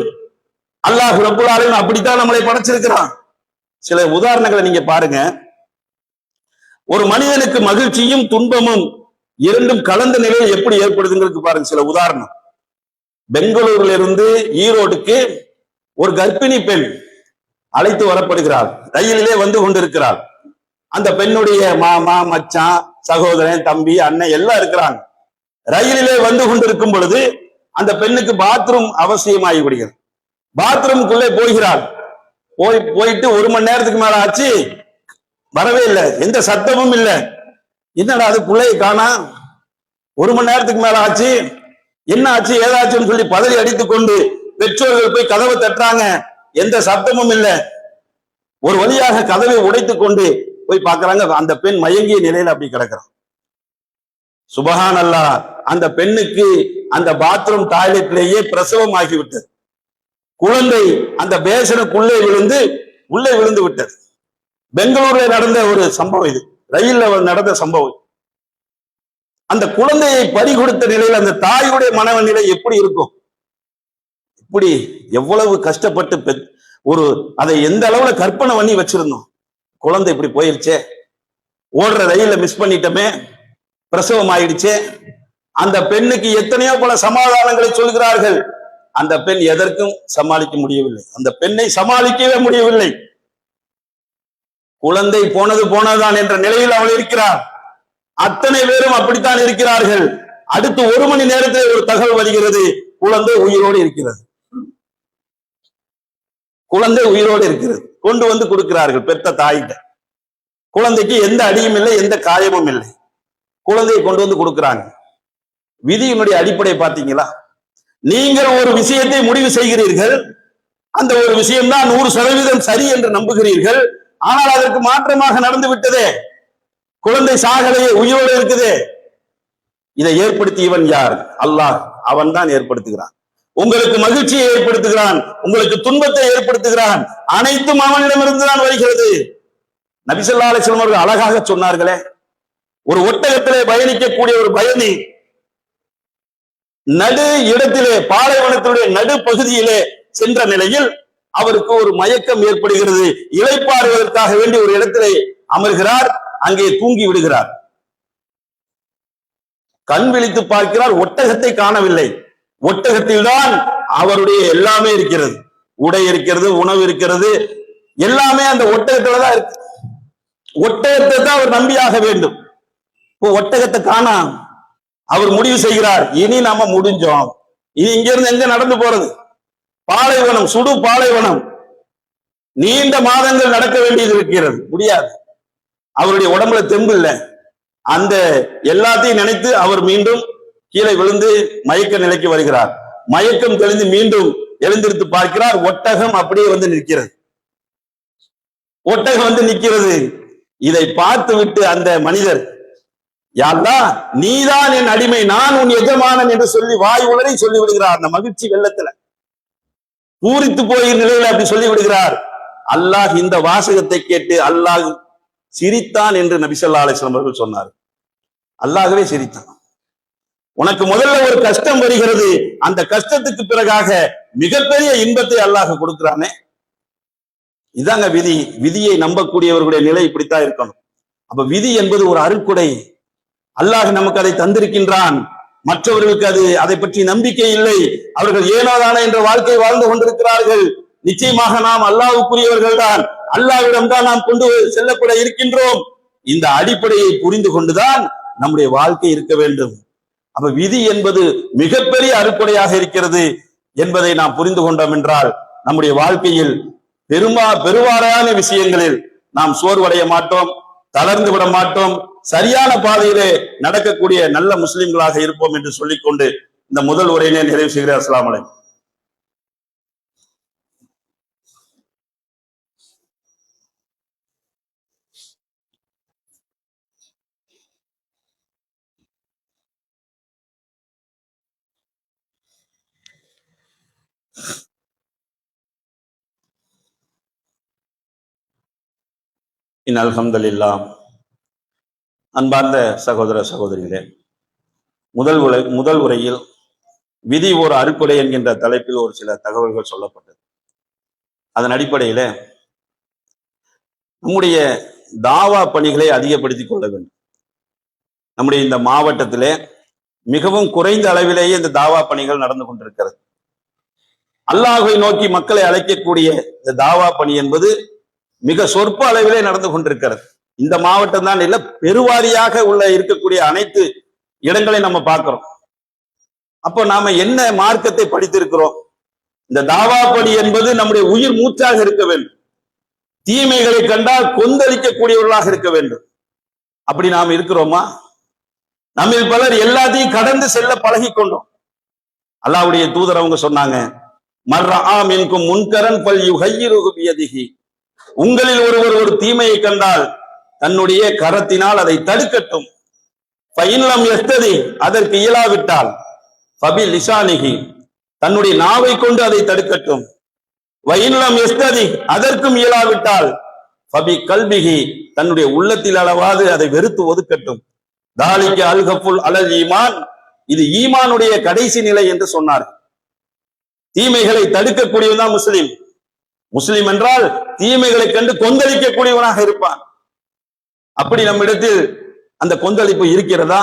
அல்லாஹ் ரப்புல் ஆலமீன் அப்படித்தான் நம்மளை படைச்சிருக்கிறான். சில உதாரணங்களை நீங்க பாருங்க. ஒரு மனிதனுக்கு மகிழ்ச்சியும் துன்பமும் இரண்டும் கலந்த நிலையில் எப்படி ஏற்படுதுங்கிறது பாருங்க. சில உதாரணம். பெங்களூர்ல இருந்து ஈரோடுக்கு ஒரு கர்ப்பிணி பெண் அழைத்து வரப்படுகிறாள். ரயிலிலே வந்து கொண்டிருக்கிறாள். அந்த பெண்ணுடைய மாமா, மச்சான், சகோதரன், தம்பி, அண்ணன் எல்லாம் இருக்கிறாங்க. ரயிலிலே வந்து கொண்டிருக்கும் பொழுது அந்த பெண்ணுக்கு பாத்ரூம் அவசியமாகி விடுகிறது. பாத்ரூமுக்குள்ளே போகிறாள். போயிட்டு 1 மணி நேரத்துக்கு மேல ஆச்சு, வரவே இல்லை, எந்த சத்தமும் இல்லை. என்னடா அது பிள்ளையை காணா, 1 மணி நேரத்துக்கு மேல ஆச்சு, என்ன ஆச்சு ஏதாச்சுன்னு சொல்லி பதறி அடித்துக் கொண்டு பெற்றோர்கள் போய் கதவை தட்டுறாங்க, எந்த சத்தமும் இல்லை. ஒரு வழியாக கதவை உடைத்துக் கொண்டு போய் பார்க்கறாங்க, அந்த பெண் மயங்கிய நிலையில அப்படி கிடக்கிறான். சுபஹான் அல்லாஹ். அந்த பெண்ணுக்கு அந்த பாத்ரூம் டாய்லெட்லேயே பிரசவம் ஆகிவிட்டது. குழந்தை அந்த பேசனுக்குள்ளே உள்ளே விழுந்து விட்டது. பெங்களூர்ல நடந்த ஒரு சம்பவம் இது, ரயில்ல நடந்த சம்பவம். அந்த குழந்தையை பறி கொடுத்த நிலையில் அந்த தாயுடைய மனநிலை எப்படி இருக்கும்? இப்படி எவ்வளவு கஷ்டப்பட்டு அதை எந்த அளவுல கற்பனை பண்ணி வச்சிருந்தோம். குழந்தை இப்படி போயிருச்சே, ஓடுற ரயில மிஸ் பண்ணிட்டோமே, பிரசவம் ஆயிடுச்சே. அந்த பெண்ணுக்கு எத்தனையோ பல சமாதானங்களை சொல்கிறார்கள். அந்த பெண் எதற்கும் சமாளிக்க முடியவில்லை. அந்த பெண்ணை சமாளிக்கவே முடியவில்லை. குழந்தை போனதுதான் என்ற நிலையில் அவள் இருக்கிறார். அத்தனை பேரும் அப்படித்தான் இருக்கிறார்கள். அடுத்து 1 மணி நேரத்தில் ஒரு தகவல் வருகிறது, குழந்தை உயிரோடு இருக்கிறது. குழந்தை உயிரோடு இருக்கிறது. கொண்டு வந்து கொடுக்கிறார்கள் பெற்ற தாயிட்ட. குழந்தைக்கு எந்த அடியும் இல்லை, எந்த காயமும் இல்லை. குழந்தையை கொண்டு வந்து கொடுக்கிறாங்க. விதியினுடைய அடிப்படை பார்த்தீங்களா? நீங்கள் ஒரு விஷயத்தை முடிவு செய்கிறீர்கள், அந்த ஒரு விஷயம்தான் 100% சரி என்று நம்புகிறீர்கள். ஆனால் அதற்கு மாற்றமாக நடந்து விட்டதே, குழந்தை சாகலையே, உயிரோடு இருக்குது. இதை ஏற்படுத்தியவன் யார்? அல்லாஹ். அவன் தான் ஏற்படுத்துகிறான். உங்களுக்கு மகிழ்ச்சியை ஏற்படுத்துகிறான், உங்களுக்கு துன்பத்தை ஏற்படுத்துகிறான். அனைத்தும் அவனிடமிருந்து தான் வருகிறது. நபி ஸல்லல்லாஹு அலைஹி வஸல்லம் அவர்கள் அழகாக சொன்னார்களே, ஒரு ஒட்டகத்திலே பயணிக்கக்கூடிய ஒரு பயணி நடு இடத்திலே, பாலைவனத்தினுடைய நடு பகுதியிலே சென்ற நிலையில் அவருக்கு ஒரு மயக்கம் ஏற்படுகிறது. இளைப்பாறுவதற்காக வேண்டி ஒரு இடத்திலே அமர்கிறார். அங்கே தூங்கி விடுகிறார். கண் விழித்து பார்க்கிறார், ஒட்டகத்தை காணவில்லை. ஒட்டகத்தில் தான் அவருடைய எல்லாமே இருக்கிறது. உடை இருக்கிறது, உணவு இருக்கிறது, எல்லாமே அந்த ஒட்டகத்துலதான் இருக்கு. ஒட்டகத்தை தான் அவர் நம்பியாக வேண்டும். இப்போ ஒட்டகத்தை காணா. அவர் முடிவு செய்கிறார், இனி நாம முடிஞ்சோம். இனி இங்க இருந்து எங்க நடந்து போறது? பாலைவனம், சுடு பாலைவனம், நீண்ட மாதங்கள் நடக்க வேண்டியது இருக்கிறது, முடியாது. அவருடைய உடம்புல தெம்பு இல்லை. அந்த எல்லாத்தையும் நினைத்து அவர் மீண்டும் கீழே விழுந்து மயக்க நிலைக்கு வருகிறார். மயக்கம் தெளிந்து மீண்டும் எழுந்திருத்து பார்க்கிறார், ஒட்டகம் அப்படியே வந்து நிற்கிறது. ஒட்டகம் வந்து நிற்கிறது. இதை பார்த்து விட்டு அந்த மனிதர், யாரா நீதான் என் அடிமை, நான் உன் எஜமானன் என்று சொல்லி வாய் உளறி சொல்லி விடுகிறார். அந்த மகிழ்ச்சி வெள்ளத்துல பூரித்து போய் நிலையில அப்படி சொல்லி விடுகிறார். அல்லாஹ் இந்த வாசகத்தை கேட்டு அல்லாஹ் சிரித்தான் என்று நபி ஸல்லல்லாஹு அலைஹி வஸல்லம் அவர்கள் சொன்னார். அல்லாஹ்வே சிரித்தான். உனக்கு முதல்ல ஒரு கஷ்டம் வருகிறது, அந்த கஷ்டத்துக்கு பிறகாக மிகப்பெரிய இன்பத்தை அல்லாஹ் கொடுக்கிறானே. இதாங்க விதி. விதியை நம்பக்கூடியவர்களுடைய நிலை இப்படித்தான் இருக்கணும். அப்ப விதி என்பது ஒரு அருட்கொடை. அல்லாஹ் நமக்கு அதை தந்திருக்கின்றான். மற்றவர்களுக்கு அதை பற்றி நம்பிக்கை இல்லை. அவர்கள் ஏனோதானே என்ற வாழ்க்கை வாழ்ந்து கொண்டிருக்கிறார்கள். நிச்சயமாக நாம் அல்லாஹ்வுக்குரியவர்கள் தான், அல்லாஹ்விடம் தான் நாம் கொண்டு செல்லப்பட இருக்கின்றோம். இந்த அடிப்படையை புரிந்து கொண்டுதான் நம்முடைய வாழ்க்கை இருக்க வேண்டும். அப்ப விதி என்பது மிகப்பெரிய அருட்கொடையாக இருக்கிறது என்பதை நாம் புரிந்து கொண்டோம் என்றால் நம்முடைய வாழ்க்கையில் பெருவாரியான விஷயங்களில் நாம் சோர்வடைய மாட்டோம், தளர்ந்து விட மாட்டோம், சரியான பாதையிலே நடக்கக்கூடிய நல்ல முஸ்லிம்களாக இருப்போம் என்று சொல்லிக்கொண்டு இந்த முதல் உரையினை நிறைவு செய்கிறேன். அஸ்ஸலாமு அலைக்கும். அல்ஹம்துலில்லாஹ். அன்பார்ந்த சகோதர சகோதரிகளே, முதல் உரையில் விதி ஒரு அருட்கொடை என்கின்ற தலைப்பில் ஒரு சில தகவல்கள் சொல்லப்பட்டது. அதன் அடிப்படையில நம்முடைய தாவா பணிகளை அதிகப்படுத்திக் கொள்ள வேண்டும். நம்முடைய இந்த மாவட்டத்திலே மிகவும் குறைந்த அளவிலேயே இந்த தாவா பணிகள் நடந்து கொண்டிருக்கிறது. அல்லாஹ்வை நோக்கி மக்களை அழைக்கக்கூடிய இந்த தாவா பணி என்பது மிக சொற்ப அளவிலே நடந்து கொண்டிருக்கிறது. இந்த மாவட்டம் தான் இல்ல, பெருவாரியாக உள்ள இருக்கக்கூடிய அனைத்து இடங்களை நம்ம பார்க்கிறோம். அப்போ நாம என்ன மார்க்கத்தை படித்திருக்கிறோம்? இந்த தாவா பணி என்பது நம்முடைய உயிர் மூச்சாக இருக்க வேண்டும். தீமைகளை கண்டால் கொந்தளிக்கக்கூடியவர்களாக இருக்க வேண்டும். அப்படி நாம் இருக்கிறோமா? நம்மில் பலர் எல்லாத்தையும் கடந்து செல்ல பழகி கொண்டோம். அல்லாஹ்வுடைய தூதர் அவங்க சொன்னாங்க, மர்ரஆ மின்கும் முன்கரன் ஃபல்யுஹய்யிருஹு பியதிஹி, உங்களில் ஒருவர் ஒரு தீமையை கண்டால் தன்னுடைய கரத்தினால் அதை தடுக்கட்டும். ஃபஇன்லம் யஸ்ததி, அதற்கு இயலாவிட்டால் ஃபபி லிசானிஹி, தன்னுடைய நாவை கொண்டு அதை தடுக்கட்டும். வஇன்லம் யஸ்ததி, அதற்கும் இயலாவிட்டால் ஃபபி கல்பிஹி, தன்னுடைய உள்ளத்தில் அளவாது அதை வெறுத்து ஒதுக்கட்டும். தாலிக அல்கஃபுல் அலல் ஈமான், இது ஈமானுடைய கடைசி நிலை என்று சொன்னார். தீமைகளை தடுக்கக்கூடியவன் முஸ்லிம். முஸ்லிம் என்றால் தீமைகளை கண்டு கொந்தளிக்கக்கூடியவனாக இருப்பான். அப்படி நம்மிடத்தில் அந்த கொந்தளிப்பு இருக்கிறதா?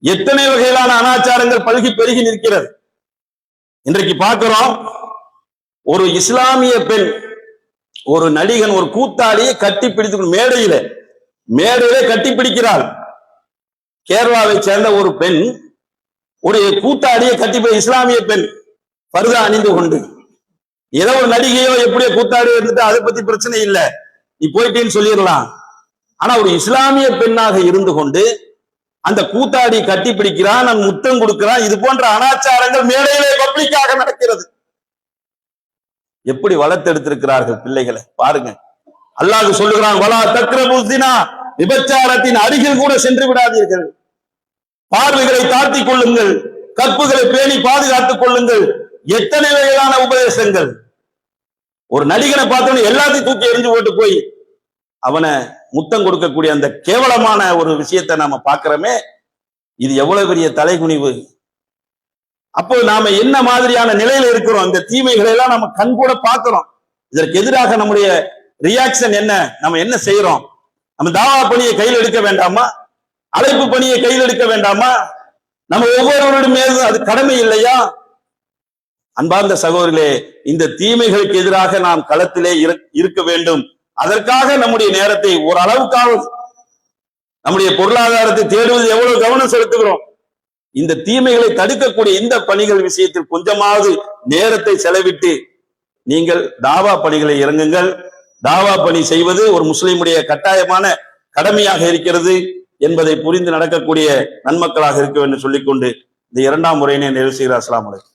எத்தனை வகையிலான அனாச்சாரங்கள் பல்கி பெருகி நிற்கிறது. இன்றைக்கு பார்க்கிறோம், ஒரு இஸ்லாமிய பெண், ஒரு நடிகன், ஒரு கூத்தாடியை கட்டி பிடித்து மேடையிலே கட்டி பிடிக்கிறாள். கேரளாவை சேர்ந்த ஒரு பெண் ஒரு கூத்தாடியை கட்டி, இஸ்லாமிய பெண் பர்தா அணிந்து கொண்டு, ஏதோ ஒரு நடிகையோ எப்படியோ கூத்தாடி இருந்துட்டு அதை பத்தி பிரச்சனை இல்லை, நீ போயிட்டேன்னு சொல்லிடலாம். ஆனா ஒரு இஸ்லாமிய பெண்ணாக இருந்து கொண்டு அந்த கூத்தாடி கட்டி பிடிக்கிறான், நான் முத்தம் கொடுக்கிறான். இது போன்ற அனாச்சாரங்கள் மேடையிலே பப்ளிக்காக நடக்கிறது. எப்படி வளர்த்தெடுத்திருக்கிறார்கள் பிள்ளைகளை பாருங்க. அல்லாஹ் சொல்லுகிறான், வலா தக்ரபு ஸினா, விபச்சாரத்தின் அருகில் கூட சென்று விடாதீர்கள். பார்வைகளை தாழ்த்திக் கொள்ளுங்கள், கற்புகளை பேணி பாதுகாத்துக் கொள்ளுங்கள். எத்தனை வகையான உபதேசங்கள். ஒரு நடிகனை பார்த்தோன்னு எல்லாத்தையும் தூக்கி எரிஞ்சு போட்டு போய் அவனை முத்தம் கொடுக்கக்கூடிய அந்த கேவலமான ஒரு விஷயத்தை நாம பார்க்கிறோமே, இது எவ்வளவு பெரிய தலைகுனிவு. அப்போ நாம என்ன மாதிரியான நிலையில இருக்கிறோம்? இந்த தீமைகளை எல்லாம் நம்ம கண் கூட பார்க்கிறோம். இதற்கு எதிராக நம்முடைய ரியாக்ஷன் என்ன? நம்ம என்ன செய்யறோம்? நம்ம தாவா பணியை கையில் எடுக்க வேண்டாமா? அழைப்பு பணியை கையில் எடுக்க வேண்டாமா? நம்ம ஒவ்வொருவருடைய மீது அது கடமை இல்லையா? அன்பார்ந்த சகோதரர்களே, இந்த தீமைகளுக்கு எதிராக நாம் களத்திலே இருக்க வேண்டும். அதற்காக நம்முடைய நேரத்தை ஒரு அளவுக்காக, நம்முடைய பொருளாதாரத்தை தேடுவது எவ்வளவு கவனம் செலுத்துகிறோம். இந்த தீமைகளை தடுக்கக்கூடிய இந்த பணிகள் விஷயத்தில் கொஞ்சமாவது நேரத்தை செலவிட்டு நீங்கள் தாவா பணிகளை இறங்குங்கள். தாவா பணி செய்வது ஒரு முஸ்லிமுடைய கட்டாயமான கடமையாக இருக்கிறது என்பதை புரிந்து நடக்கக்கூடிய நன்மக்களாக இருக்க வேண்டும் சொல்லிக்கொண்டு இந்த இரண்டாம் முறையினை நிறைவு செய்கிறார். அஸ்ஸலாமு அலைக்கும்.